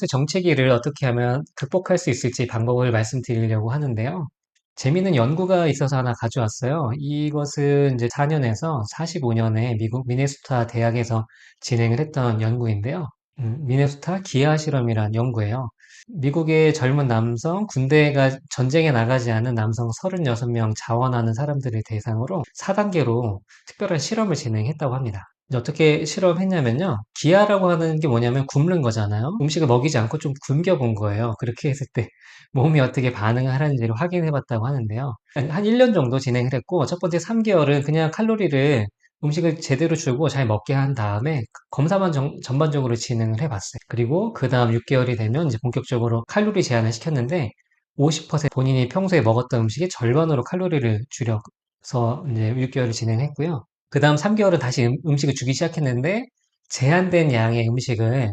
정체기를 어떻게 하면 극복할 수 있을지 방법을 말씀드리려고 하는데요. 재미있는 연구가 있어서 하나 가져왔어요. 이것은 이제 4년에서 45년에 미국 미네소타 대학에서 진행을 했던 연구인데요. 미네소타 기아 실험이란 연구예요. 미국의 젊은 남성, 군대가 전쟁에 나가지 않은 남성 36명 자원하는 사람들을 대상으로 4단계로 특별한 실험을 진행했다고 합니다. 이제 어떻게 실험했냐면요. 기아라고 하는 게 뭐냐면 굶는 거잖아요. 음식을 먹이지 않고 좀 굶겨본 거예요. 그렇게 했을 때 몸이 어떻게 반응을 하는지를 확인해 봤다고 하는데요. 한 1년 정도 진행을 했고, 첫 번째 3개월은 그냥 칼로리를 음식을 제대로 주고 잘 먹게 한 다음에 검사만 전반적으로 진행을 해봤어요. 그리고 그 다음 6개월이 되면 이제 본격적으로 칼로리 제한을 시켰는데 50% 본인이 평소에 먹었던 음식의 절반으로 칼로리를 줄여서 이제 6개월을 진행했고요. 그 다음 3개월은 다시 음식을 주기 시작했는데 제한된 양의 음식을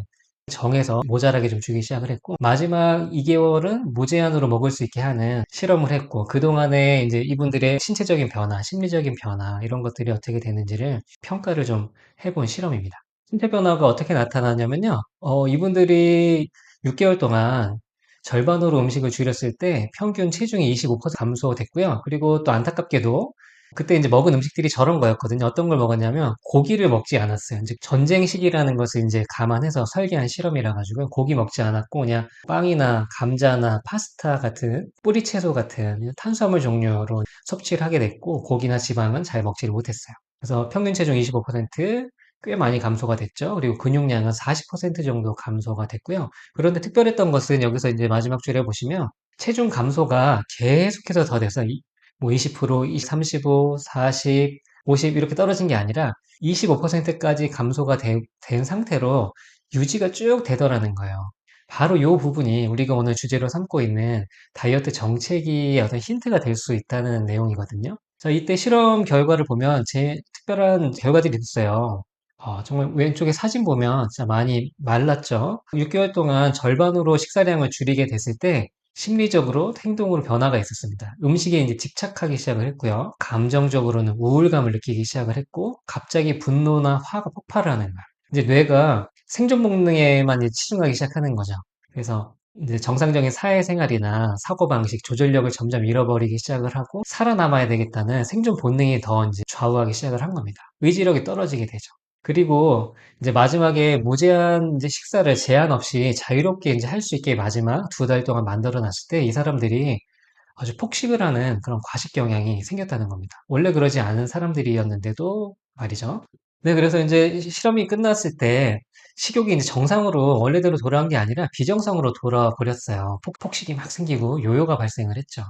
정해서 모자라게 좀 주기 시작을 했고 마지막 2개월은 무제한으로 먹을 수 있게 하는 실험을 했고 그동안에 이제 이분들의 신체적인 변화, 심리적인 변화 이런 것들이 어떻게 되는지를 평가를 좀 해본 실험입니다. 신체 변화가 어떻게 나타나냐면요. 이분들이 6개월 동안 절반으로 음식을 줄였을 때 평균 체중이 25% 감소됐고요. 그리고 또 안타깝게도 그때 이제 먹은 음식들이 저런 거였거든요. 어떤 걸 먹었냐면 고기를 먹지 않았어요. 즉 전쟁 시기라는 것을 이제 감안해서 설계한 실험이라 가지고 고기 먹지 않았고 그냥 빵이나 감자나 파스타 같은 뿌리 채소 같은 탄수화물 종류로 섭취를 하게 됐고 고기나 지방은 잘 먹지를 못했어요. 그래서 평균 체중 25%, 꽤 많이 감소가 됐죠. 그리고 근육량은 40% 정도 감소가 됐고요. 그런데 특별했던 것은 여기서 이제 마지막 줄에 보시면 체중 감소가 계속해서 더 돼서 뭐 20%, 35, 40, 50 이렇게 떨어진 게 아니라 25%까지 감소가 된 상태로 유지가 쭉 되더라는 거예요. 바로 이 부분이 우리가 오늘 주제로 삼고 있는 다이어트 정체기의 어떤 힌트가 될 수 있다는 내용이거든요. 자, 이때 실험 결과를 보면 제 특별한 결과들이 있어요. 정말 왼쪽에 사진 보면 진짜 많이 말랐죠. 6개월 동안 절반으로 식사량을 줄이게 됐을 때 심리적으로 행동으로 변화가 있었습니다. 음식에 이제 집착하기 시작을 했고요. 감정적으로는 우울감을 느끼기 시작을 했고, 갑자기 분노나 화가 폭발을 하는 거야. 이제 뇌가 생존 본능에만 이제 치중하기 시작하는 거죠. 그래서 이제 정상적인 사회생활이나 사고방식, 조절력을 점점 잃어버리기 시작을 하고, 살아남아야 되겠다는 생존 본능이 더 이제 좌우하기 시작을 한 겁니다. 의지력이 떨어지게 되죠. 그리고 이제 마지막에 무제한 이제 식사를 제한 없이 자유롭게 이제 할 수 있게 마지막 2달 동안 만들어 놨을 때 이 사람들이 아주 폭식을 하는 그런 과식 경향이 생겼다는 겁니다. 원래 그러지 않은 사람들이었는데도 말이죠. 네, 그래서 이제 실험이 끝났을 때 식욕이 이제 정상으로 원래대로 돌아온 게 아니라 비정상으로 돌아와 버렸어요. 폭식이 막 생기고 요요가 발생을 했죠.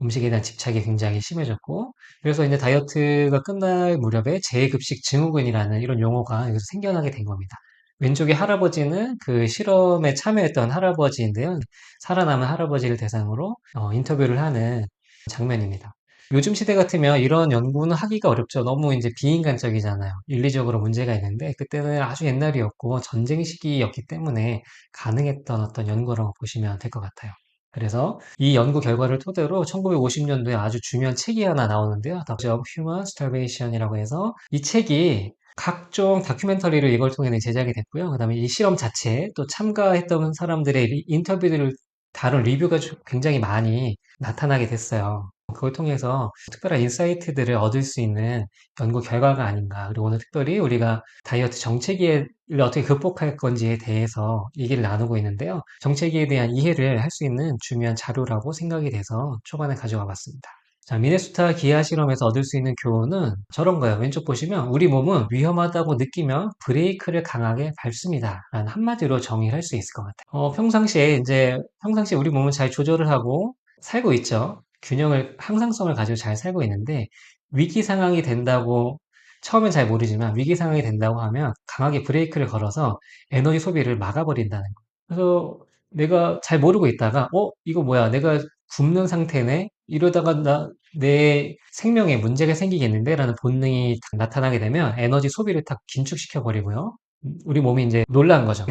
음식에 대한 집착이 굉장히 심해졌고, 그래서 이제 다이어트가 끝날 무렵에 재급식 증후군이라는 이런 용어가 여기서 생겨나게 된 겁니다. 왼쪽에 할아버지는 그 실험에 참여했던 할아버지인데요. 살아남은 할아버지를 대상으로 인터뷰를 하는 장면입니다. 요즘 시대 같으면 이런 연구는 하기가 어렵죠. 너무 이제 비인간적이잖아요. 윤리적으로 문제가 있는데 그때는 아주 옛날이었고 전쟁 시기였기 때문에 가능했던 어떤 연구라고 보시면 될 것 같아요. 그래서 이 연구 결과를 토대로 1950년도에 아주 중요한 책이 하나 나오는데요. The Cause of Human Starvation이라고 해서 이 책이 각종 다큐멘터리를 이걸 통해 제작이 됐고요. 그다음에 이 실험 자체 또 참가했던 사람들의 인터뷰들을 다룬 리뷰가 굉장히 많이 나타나게 됐어요. 그걸 통해서 특별한 인사이트들을 얻을 수 있는 연구 결과가 아닌가. 그리고 오늘 특별히 우리가 다이어트 정체기를 어떻게 극복할 건지에 대해서 얘기를 나누고 있는데요. 정체기에 대한 이해를 할 수 있는 중요한 자료라고 생각이 돼서 초반에 가져와 봤습니다. 자, 미네소타 기아 실험에서 얻을 수 있는 교훈은 저런 거예요. 왼쪽 보시면 우리 몸은 위험하다고 느끼면 브레이크를 강하게 밟습니다. 라는 한마디로 정의를 할 수 있을 것 같아요. 평상시에 우리 몸은 잘 조절을 하고 살고 있죠. 균형을, 항상성을 가지고 잘 살고 있는데 위기 상황이 된다고 처음엔 잘 모르지만 위기 상황이 된다고 하면 강하게 브레이크를 걸어서 에너지 소비를 막아버린다는 거예요. 그래서 내가 잘 모르고 있다가 이거 뭐야? 내가 굶는 상태네? 이러다가 내 생명에 문제가 생기겠는데? 라는 본능이 딱 나타나게 되면 에너지 소비를 딱 긴축시켜 버리고요. 우리 몸이 이제 놀란 거죠.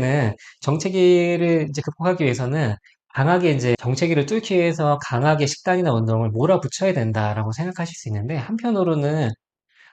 정체기를 이제 극복하기 위해서는 강하게 이제 정체기를 뚫기 위해서 강하게 식단이나 운동을 몰아붙여야 된다라고 생각하실 수 있는데 한편으로는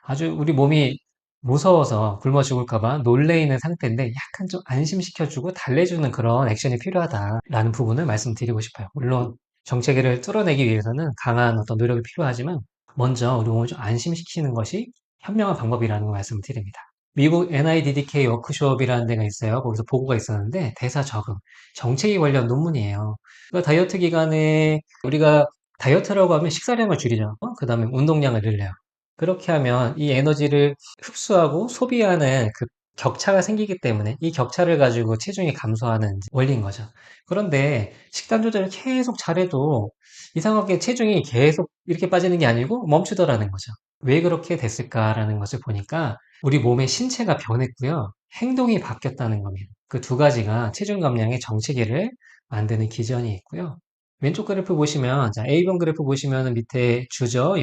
아주 우리 몸이 무서워서 굶어 죽을까 봐 놀래 있는 상태인데 약간 좀 안심시켜주고 달래주는 그런 액션이 필요하다라는 부분을 말씀드리고 싶어요. 물론 정체기를 뚫어내기 위해서는 강한 어떤 노력이 필요하지만 먼저 우리 몸을 좀 안심시키는 것이 현명한 방법이라는 걸 말씀드립니다. 미국 NIDDK 워크숍이라는 데가 있어요. 거기서 보고가 있었는데 대사 적응, 정체기 관련 논문이에요. 그러니까 다이어트 기간에 우리가 다이어트라고 하면 식사량을 줄이죠. 그 다음에 운동량을 늘려요. 그렇게 하면 이 에너지를 흡수하고 소비하는 그 격차가 생기기 때문에 이 격차를 가지고 체중이 감소하는 원리인 거죠. 그런데 식단 조절을 계속 잘해도 이상하게 체중이 계속 이렇게 빠지는 게 아니고 멈추더라는 거죠. 왜 그렇게 됐을까라는 것을 보니까 우리 몸의 신체가 변했고요. 행동이 바뀌었다는 겁니다. 그 두 가지가 체중 감량의 정체기를 만드는 기전이 있고요. 왼쪽 그래프 보시면, 자, A번 그래프 보시면 밑에 주죠.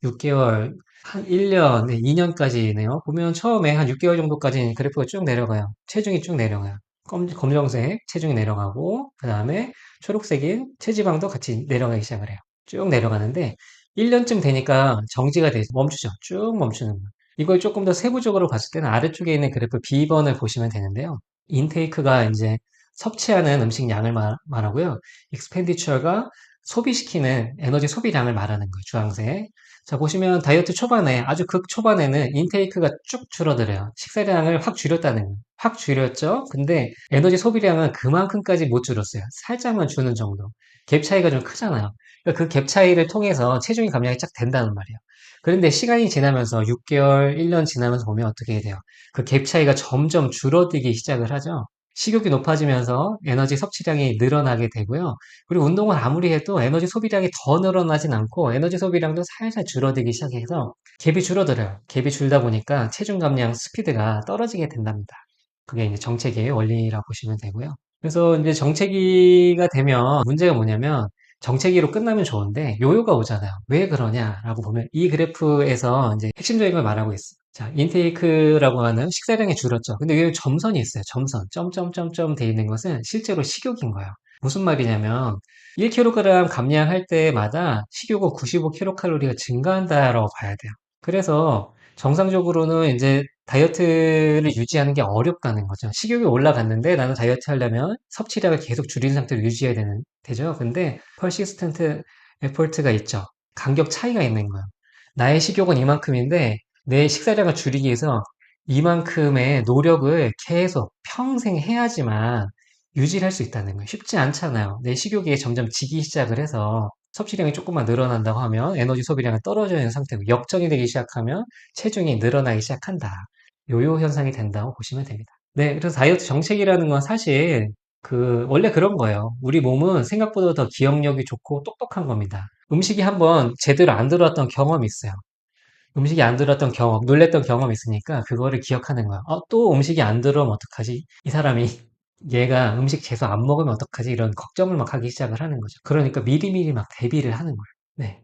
6개월, 한 1년, 네, 2년까지네요. 보면 처음에 한 6개월 정도까지 그래프가 쭉 내려가요. 체중이 쭉 내려가요. 검정색 체중이 내려가고, 그 다음에 초록색인 체지방도 같이 내려가기 시작을 해요. 쭉 내려가는데, 1년쯤 되니까 정지가 돼서 멈추죠. 쭉 멈추는 거예요. 이걸 조금 더 세부적으로 봤을 때는 아래쪽에 있는 그래프 B번을 보시면 되는데요. 인테이크가 이제 섭취하는 음식 양을 말하고요. 익스펜디처가 소비시키는 에너지 소비량을 말하는 거예요. 주황색. 자, 보시면 다이어트 초반에, 아주 극 초반에는 인테이크가 쭉 줄어들어요. 식사량을 확 줄였다는 거예요. 확 줄였죠? 근데 에너지 소비량은 그만큼까지 못 줄었어요. 살짝만 주는 정도. 갭 차이가 좀 크잖아요. 그러니까 그 갭 차이를 통해서 체중이 감량이 쫙 된다는 말이에요. 그런데 시간이 지나면서 6개월, 1년 지나면서 보면 어떻게 돼요? 그 갭 차이가 점점 줄어들기 시작을 하죠. 식욕이 높아지면서 에너지 섭취량이 늘어나게 되고요. 그리고 운동을 아무리 해도 에너지 소비량이 더 늘어나진 않고 에너지 소비량도 살살 줄어들기 시작해서 갭이 줄어들어요. 갭이 줄다 보니까 체중 감량 스피드가 떨어지게 된답니다. 그게 이제 정체기의 원리라고 보시면 되고요. 그래서 이제 정체기가 되면 문제가 뭐냐면 정체기로 끝나면 좋은데 요요가 오잖아요. 왜 그러냐라고 보면 이 그래프에서 이제 핵심적인 걸 말하고 있어요. 자, 인테이크라고 하는 식사량이 줄었죠. 근데 여기 점선이 있어요. 점선. 점점점점 돼 있는 것은 실제로 식욕인 거예요. 무슨 말이냐면 1kg 감량할 때마다 식욕은 95kcal가 증가한다라고 봐야 돼요. 그래서 정상적으로는 이제 다이어트를 유지하는 게 어렵다는 거죠. 식욕이 올라갔는데 나는 다이어트 하려면 섭취량을 계속 줄인 상태로 유지해야 되죠. 근데 persistent effort가 있죠. 간격 차이가 있는 거예요. 나의 식욕은 이만큼인데 내 식사량을 줄이기 위해서 이만큼의 노력을 계속 평생 해야지만 유지를 할 수 있다는 거예요. 쉽지 않잖아요. 내 식욕이 점점 지기 시작을 해서 섭취량이 조금만 늘어난다고 하면 에너지 소비량은 떨어져 있는 상태고 역전이 되기 시작하면 체중이 늘어나기 시작한다. 요요 현상이 된다고 보시면 됩니다. 네, 그래서 다이어트 정책이라는 건 사실 원래 그런 거예요. 우리 몸은 생각보다 더 기억력이 좋고 똑똑한 겁니다. 음식이 한번 제대로 안 들어왔던 경험이 있어요. 음식이 안 들었던 경험, 놀랬던 경험이 있으니까 그거를 기억하는 거야. 또 음식이 안 들어오면 어떡하지? 이 사람이 얘가 음식 재수 안 먹으면 어떡하지? 이런 걱정을 막 하기 시작을 하는 거죠. 그러니까 미리미리 막 대비를 하는 거예요. 네.